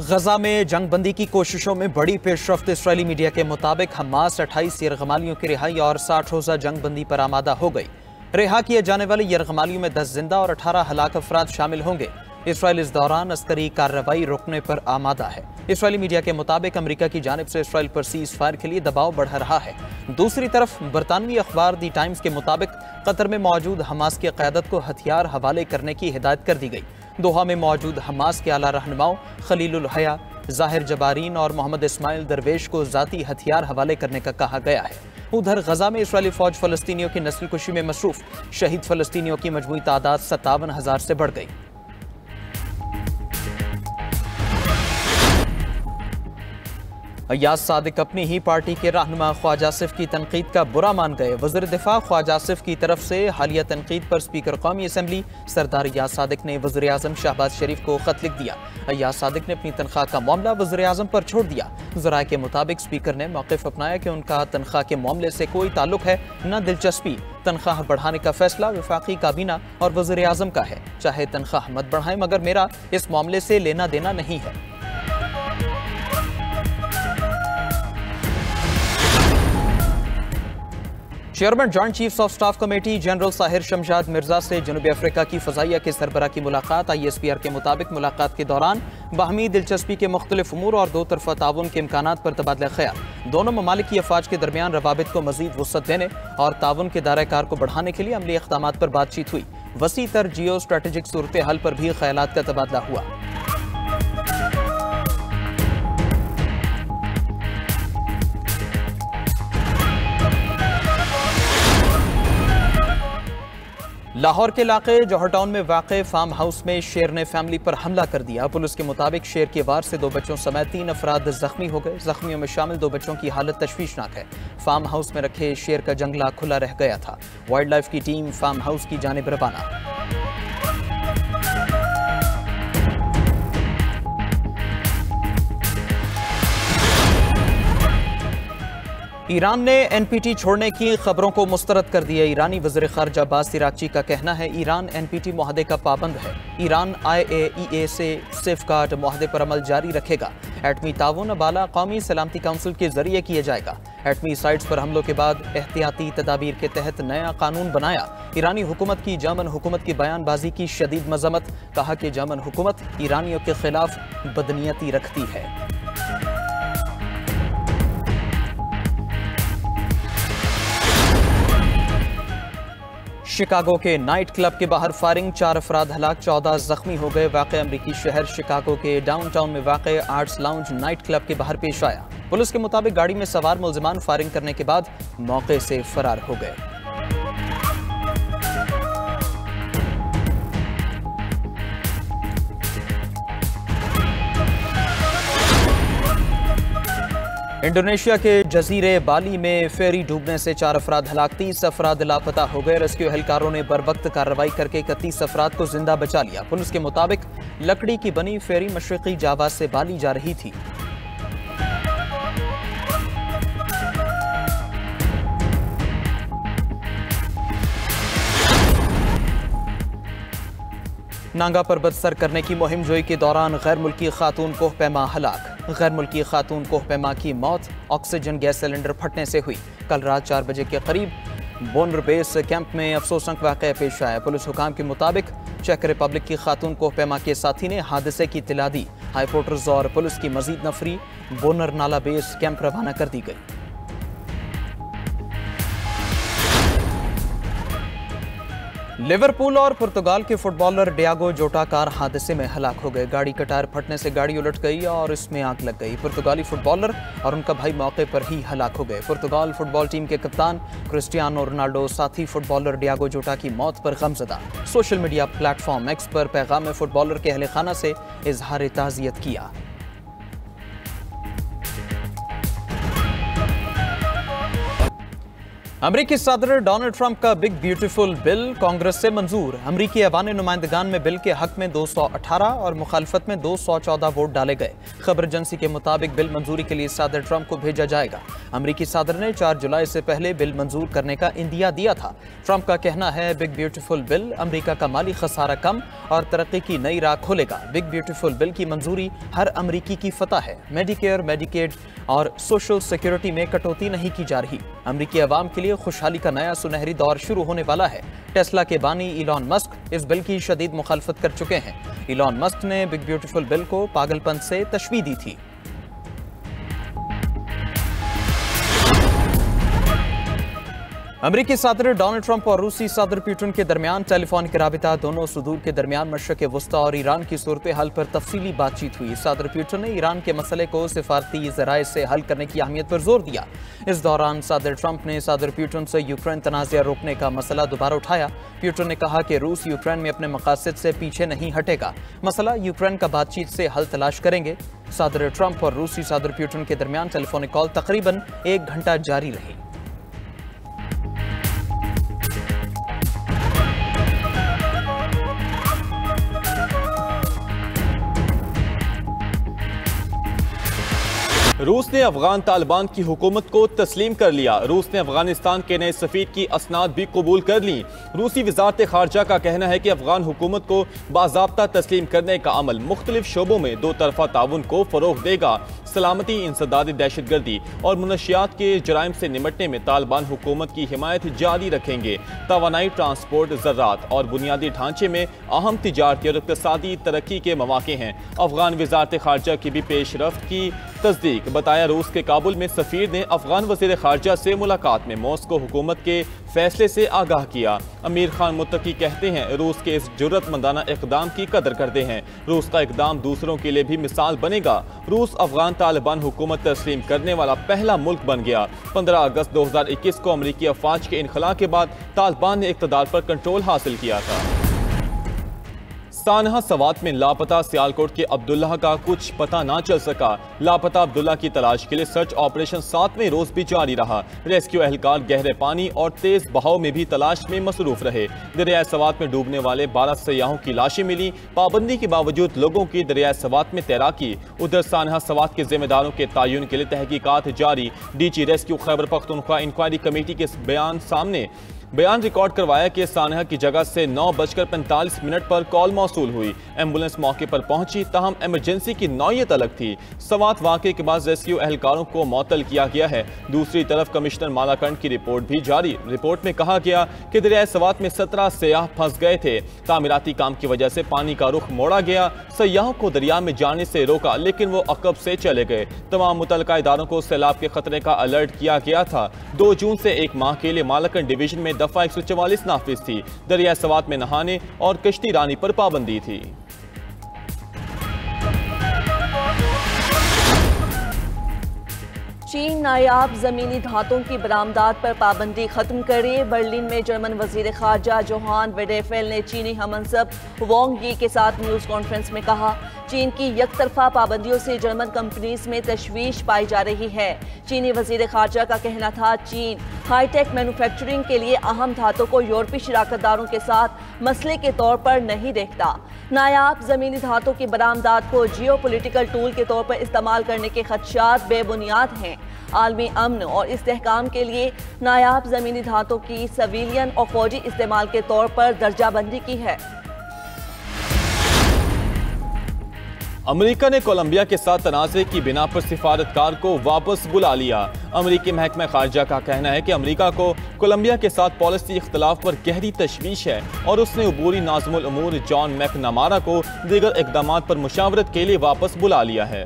गजा में जंगबंदी की कोशिशों में बड़ी पेशरफ्त। इसराइली मीडिया के मुताबिक हमास 28 यरगमालियों की रिहाई और 60 रोजा जंगबंदी पर आमादा हो गई। रिहा किए जाने वाले यरगमालियों में 10 जिंदा और 18 हलाक अफराद शामिल होंगे। इसराइल इस दौरान अस्करी कार्रवाई रोकने पर आमादा है। इसराइली मीडिया के मुताबिक अमेरिका की जानिब से इसराइल पर सीज फायर के लिए दबाव बढ़ रहा है। दूसरी तरफ बरतानवी अखबार दी टाइम्स के मुताबिक कतर में मौजूद हमास की क़यादत को हथियार हवाले करने की हिदायत कर दी गई। दोहा में मौजूद हमास के आला रहनुमाओं खलीलुल हया, जाहिर जबारीन और मोहम्मद इस्माइल दरवेश को जाती हथियार हवाले करने का कहा गया है। उधर गजा में इसराइली फौज फलस्तीनियों की नस्ल कुशी में मसरूफ। शहीद फलस्तीनियों की मजमूई तादाद 57,000 से बढ़ गई। अय्याज सादिक अपनी ही पार्टी के रहनुमा ख्वाजा आसिफ की तनकीद का बुरा मान गए। वज़ीर दिफा ख्वाजा आसिफ की तरफ से हालिया तनकीद पर स्पीकर कौमी असम्बली सरदार अय्याज सादिक ने वज़ीर आज़म शहबाज शरीफ को खत लिख दिया। अय्याज सादिक ने अपनी तनख्वाह का मामला वज़ीर आज़म पर छोड़ दिया। ज़राए के मुताबिक स्पीकर ने मौक़िफ़ अपनाया कि उनका तनख्वाह के मामले से कोई ताल्लुक है न दिलचस्पी। तनख्वाह बढ़ाने का फैसला वफाकी काबीना और वज़ीर आज़म का है। चाहे तनख्वाह मत बढ़ाएं, मगर मेरा इस मामले से लेना देना नहीं है। Chairman joint chiefs of staff committee general Sahir Shamshad Mirza से जनूबी अफ्रीका की फ़ज़ाइया के सरबराह की मुलाकात। ISPR के मुताबिक मुलाकात के दौरान बाहमी दिलचस्पी के मुख्तलिफ उमूर और दो तरफ़ा ताउन के इम्कानात पर तबादला ख्याल। दोनों ममालिक की अफवाज के दरमियान रवाबित को मज़ीद वुसअत देने और ताउन के दायरा कार को बढ़ाने के लिए अमली इक़दामात पर बातचीत हुई। वसी तर जियो स्ट्रेटेजिक सूरत हाल पर भी ख्यालात का तबादला हुआ। लाहौर के इलाके जौहर टाउन में वाक़े फार्म हाउस में शेर ने फैमिली पर हमला कर दिया। पुलिस के मुताबिक शेर के वार से 2 बच्चों समेत 3 अफराद जख्मी हो गए। जख्मियों में शामिल 2 बच्चों की हालत तशवीशनाक है। फार्म हाउस में रखे शेर का जंगला खुला रह गया था। वाइल्ड लाइफ की टीम फार्म हाउस की जानिब रवाना। ईरान ने NPT छोड़ने की खबरों को मुस्तरद कर दिया। ईरानी वज़ीर ख़ारिजा अब्बास इराक़ची का कहना है ईरान NPT मुआहदे का पाबंद है। ईरान IAEA से सेफगार्ड मुआहदे पर अमल जारी रखेगा। एटमी ताउन बाला कौमी सलामती काउंसिल के जरिए किया जाएगा। एटमी साइट्स पर हमलों के बाद एहतियाती तदाबीर के तहत नया कानून बनाया। ईरानी हुकूमत की जर्मन हुकूमत की बयानबाजी की शदीद मजम्मत। कहा कि जर्मन हुकूमत ईरानियों के खिलाफ बदनीयती रखती है। शिकागो के नाइट क्लब के बाहर फायरिंग, 4 अफराद हलाक, 14 जख्मी हो गए। वाक़या अमरीकी शहर शिकागो के डाउनटाउन में वाक़े आर्ट्स लाउंज नाइट क्लब के बाहर पेश आया। पुलिस के मुताबिक गाड़ी में सवार मुल्ज़िमान फायरिंग करने के बाद मौके से फरार हो गए। इंडोनेशिया के जजीरे बाली में फेरी डूबने से 4 अफराद हलाक, 30 अफराद लापता हो गए। रेस्क्यू एहलकारों ने बरवक्त कार्रवाई करके 31 अफराद को जिंदा बचा लिया। पुलिस के मुताबिक लकड़ी की बनी फेरी मशरकी जावा से बाली जा रही थी। नांगा पर्वत सर करने की मुहिम जोई के दौरान गैर मुल्की खातून कोहपैमा हलाक। गैर मुल्की खातून कोहपैमा की मौत ऑक्सीजन गैस सिलेंडर फटने से हुई। कल रात 4 बजे के करीब बोनर बेस कैंप में अफसोसनाक वाक़या पेश आया। पुलिस हुकाम के मुताबिक चेक रिपब्लिक की खातून कोहपैमा के साथी ने हादसे की इत्तला दी। हाई पोर्टर्स और पुलिस की मजीद नफरी बोनर नाला बेस कैंप रवाना कर दी गई। लिवरपूल और पुर्तगाल के फुटबॉलर डियागो जोटा कार हादसे में हलाक हो गए। गाड़ी का टायर फटने से गाड़ी उलट गई और इसमें आग लग गई। पुर्तगाली फुटबॉलर और उनका भाई मौके पर ही हलाक हो गए। पुर्तगाल फुटबॉल टीम के कप्तान क्रिस्टियानो रोनाल्डो साथी फुटबॉलर डियागो जोटा की मौत पर गमज़दा। सोशल मीडिया प्लेटफॉर्म एक्स पर पैगाम फुटबॉलर के अहले खाना से इजहार ताज़ियत किया। अमरीकी सदर डोनाल्ड ट्रंप का बिग ब्यूटीफुल बिल कांग्रेस से मंजूर। अमरीकी ऐवान नुमाइंदगान में बिल के हक में 218 और मुखालफत में 214 वोट डाले गए। खबर एजेंसी के मुताबिक बिल मंजूरी के लिए सदर ट्रंप को भेजा जाएगा। अमरीकी सदर ने 4 जुलाई से पहले बिल मंजूर करने का इंदिया दिया था। ट्रंप का कहना है बिग ब्यूटीफुल बिल अमरीका का माली खसारा कम और तरक्की की नई राह खोलेगा। बिग ब्यूटीफुल बिल की मंजूरी हर अमरीकी की फतह है। मेडिकेयर, मेडिकेड और सोशल सिक्योरिटी में कटौती नहीं की जा रही। अमरीकी अवाम के लिए खुशहाली का नया सुनहरी दौर शुरू होने वाला है। टेस्ला के बानी इलॉन मस्क इस बिल की शदीद मुखालफत कर चुके हैं। इलॉन मस्क ने बिग ब्यूटीफुल बिल को पागलपन से तशबीह दी थी। अमरीकी सदर डोनाल्ड ट्रंप और रूसी सदर पुतिन के दरमियान टेलीफोनिक राबिता दोनों सुदूर के दरमियान मशरक़ वस्ता और ईरान की सूरत हाल पर तफसीली बातचीत हुई। सदर पुतिन ने ईरान के मसले को सिफारती ज़राए से हल करने की अहमियत पर जोर दिया। इस दौरान सदर ट्रंप ने सदर पुतिन से यूक्रेन तनाज़ा रोकने का मसला दोबारा उठाया। पुतिन ने कहा कि रूस यूक्रेन में अपने मकासद से पीछे नहीं हटेगा। मसला यूक्रेन का बातचीत से हल तलाश करेंगे। सदर ट्रंप और रूसी सदर पुतिन के दरमियान टेलीफोनिक कॉल तकरीबन 1 घंटा जारी रही। रूस ने अफगान तालिबान की हुकूमत को तस्लीम कर लिया। रूस ने अफगानिस्तान के नए सफीर की असनाद भी कबूल कर ली। रूसी वजारत खारजा का कहना है कि अफगान हुकूमत को बाज़ाब्ता तस्लीम करने का अमल मुख्तलिफ शोबों में 2 तरफा ताउन को फरोग देगा। सलामती, इंसदादी दहशतगर्दी और मुनशियात के जराइम से निमटने में तालिबान हुकूमत की हिमायत जारी रखेंगे। तवानाई, ट्रांसपोर्ट, ज़राअत और बुनियादी ढांचे में अहम तिजारती और इक़्तिसादी तरक्की के मौक़े हैं। अफगान वजारत खारजा की भी पेशरफ्त की तस्दीक। बताया रूस के काबुल में सफीर ने अफगान वज़ीर खारजा से मुलाकात में मॉस्को हुकूमत के फैसले से आगाह किया। अमीर खान मुत्तकी कहते हैं रूस के इस जुर्रतमंदाना इक़दाम की कदर करते हैं। रूस का इक़दाम दूसरों के लिए भी मिसाल बनेगा। रूस अफगान तालिबान हुकूमत तस्लीम करने वाला पहला मुल्क बन गया। 15 अगस्त 2021 को अमरीकी अफवाज के इनखला के बाद तालिबान ने इक़्तिदार पर कंट्रोल हासिल किया था। सानहा सवात में लापता सियालकोट के अब्दुल्ला का कुछ पता ना चल सका। लापता अब्दुल्ला की तलाश के लिए सर्च ऑपरेशन 7वें रोज भी जारी रहा। रेस्क्यू एहलकार गहरे पानी और तेज बहाव में भी तलाश में मसरूफ रहे। दरिया सवात में डूबने वाले 12 सयाहों की लाशें मिली। पाबंदी के बावजूद लोगों की दरिया सवात में तैराकी। उधर सानहा सवात के जिम्मेदारों के तयन के लिए तहकीकात जारी। DG rescue Khyber Pakhtunkhwa inquiry committee के बयान रिकॉर्ड करवाया कि सानहा की जगह से 9:45 पर कॉल मौसूल हुई। एम्बुलेंस मौके पर पहुंची, ताहम इमरजेंसी की नौयत अलग थी। सवात वाक़े के बाद रेस्क्यू एहलकारों को मअतल किया गया है। दूसरी तरफ कमिश्नर मालाकंड की रिपोर्ट भी जारी। रिपोर्ट में कहा गया कि दरियाए सवात में 17 सयाह फंस गए थे। तामीराती काम की वजह से पानी का रुख मोड़ा गया। सयाहों को दरिया में जाने से रोका, लेकिन वो अकब से चले गए। तमाम मुतल्लिका इदारों को सैलाब के खतरे का अलर्ट किया गया था। 2 जून से 1 माह के लिए मालाकंड डिवीजन में दफा 144 नाफिज थी। दरिया सवात में नहाने और कश्ती रानी पर पाबंदी थी। चीन नायाब जमीनी धातों की बरामदात पर पाबंदी खत्म करे। बर्लिन में जर्मन वजीर खारजा जोहान वेडेफेल ने चीनी हमनसब वांग यी के साथ न्यूज़ कॉन्फ्रेंस में कहा, चीन की यकतरफा पाबंदियों से जर्मन कंपनीज में तशवीश पाई जा रही है। चीनी वजीर खारजा का कहना था चीन हाईटेक मैन्युफैक्चरिंग के लिए अहम धातों को यूरोपीय शराकतदारों के साथ मसले के तौर पर नहीं देखता। नायाब जमीनी धातों की बरामदात को जियो पोलिटिकल टूल के तौर पर इस्तेमाल करने के खदशात बेबुनियाद हैं। आलमी अमन और इस्तेहकाम के लिए नायाब जमीनी धातों की सिविलियन और फौजी इस्तेमाल के तौर पर दर्जाबंदी की है। अमेरिका ने कोलंबिया के साथ तनाज़े की बिना पर सिफारतकार को वापस बुला लिया। अमेरिकी महकमा खारजा का कहना है कि अमेरिका को कोलंबिया के साथ पॉलिसी इख्तलाफ पर गहरी तशवीश है और उसने अबूरी नाज़िमुल उमूर जॉन मैकनमारा को दीगर इक़दामात पर मुशावरत के लिए वापस बुला लिया है।